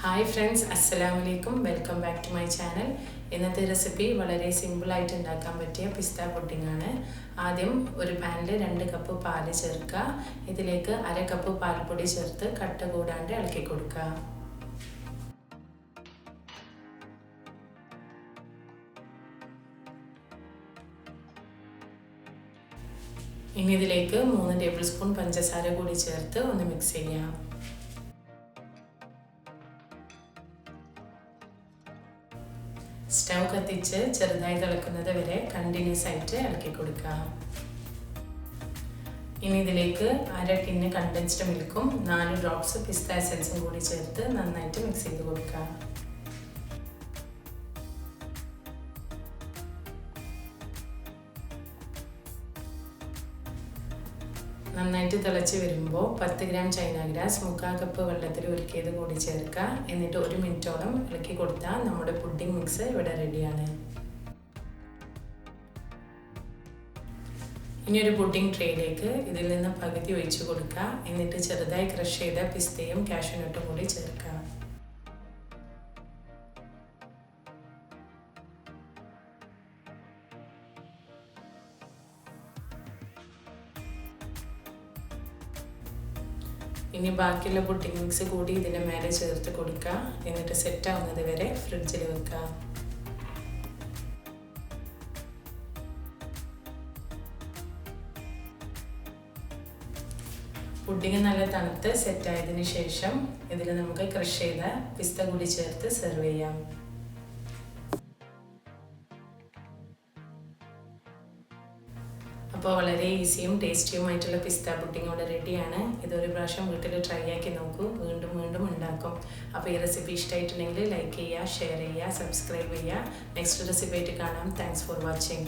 Hi friends, അസ്സലാമു അലൈക്കും. Welcome back to my channel. ഇന്നത്തെ റെസിപ്പി വളരെ സിമ്പിളായിട്ട് ഉണ്ടാക്കാൻ പറ്റിയ പിസ്ത പുഡിംഗ് ആണ്. ആദ്യം ഒരു പാനിൽ 2 കപ്പ് പാല് ചേർക്കുക. ഇതിലേക്ക് 1/2 കപ്പ് പാൽപ്പൊടി ചേർത്ത് കട്ട കൂടാണ്ട് ഇളക്കി കൊടുക്കുക. ഇനി ഇതിലേക്ക് 3 ടേബിൾ സ്പൂൺ പഞ്ചസാര കൂടി ചേർത്ത് ഒന്ന് മിക്സ് ചെയ്യാം. സ്റ്റൗ കത്തിച്ച് ചെറുതായി തിളക്കുന്നത് വരെ കണ്ടിന്യൂസ് ആയിട്ട് ഇളക്കി കൊടുക്കുക. ഇനി ഇതിലേക്ക് 1/2 ടിന്ന് കണ്ടൻസ്ഡ് മിൽക്കും 4 ഡ്രോപ്സ് പിസ്ത എസൻസും കൂടി ചേർത്ത് നന്നായിട്ട് മിക്സ് ചെയ്ത് കൊടുക്കുക. നന്നായിട്ട് തിളച്ച് വരുമ്പോൾ 10 ഗ്രാം ചൈന ഗ്രാസ് 3/4 കപ്പ് വെള്ളത്തിൽ ഉരുക്കിയത് കൂടി ചേർക്കുക. എന്നിട്ട് 1 മിനിറ്റോളം ഇളക്കി കൊടുത്താൽ നമ്മുടെ പുഡിംഗ് മിക്സ് ഇവിടെ റെഡിയാണ്. ഇനി ഒരു പുഡിംഗ് ട്രേയിലേക്ക് ഇതിൽ നിന്ന് പകുതി ഒഴിച്ചു കൊടുക്കുക. എന്നിട്ട് ചെറുതായി ക്രഷ് ചെയ്ത പിസ്തയും കാഷ്യൂനട്ടും കൂടി ചേർക്കുക. ഇനി ബാക്കിയുള്ള പുഡിംഗ് മിക്സ് കൂടി ഇതിൻ്റെ മേലെ ചേർത്ത് കൊടുക്കുക. എന്നിട്ട് സെറ്റ് ആവുന്നത് വരെ ഫ്രിഡ്ജിൽ വെക്കുക. പുഡിംഗ് നല്ല തണുത്ത് സെറ്റ് ആയതിനു ശേഷം ഇതിൽ നമുക്ക് ക്രഷ് ചെയ്ത പിസ്ത കൂടി ചേർത്ത് സെർവ് ചെയ്യാം. അപ്പോൾ വളരെ ഈസിയും ടേസ്റ്റിയുമായിട്ടുള്ള പിസ്ത പുഡിംഗ് ഇവിടെ റെഡിയാണ്. ഇതൊരു പ്രാവശ്യം വീട്ടിൽ ട്രൈ ആക്കി നോക്കൂ, വീണ്ടും വീണ്ടും ഉണ്ടാക്കും. അപ്പോൾ ഈ റെസിപ്പി ഇഷ്ടമായിട്ടുണ്ടെങ്കിൽ ലൈക്ക് ചെയ്യുക, ഷെയർ ചെയ്യുക, സബ്സ്ക്രൈബ് ചെയ്യുക. നെക്സ്റ്റ് റെസിപ്പി ആയിട്ട് കാണാം. Thanks for watching.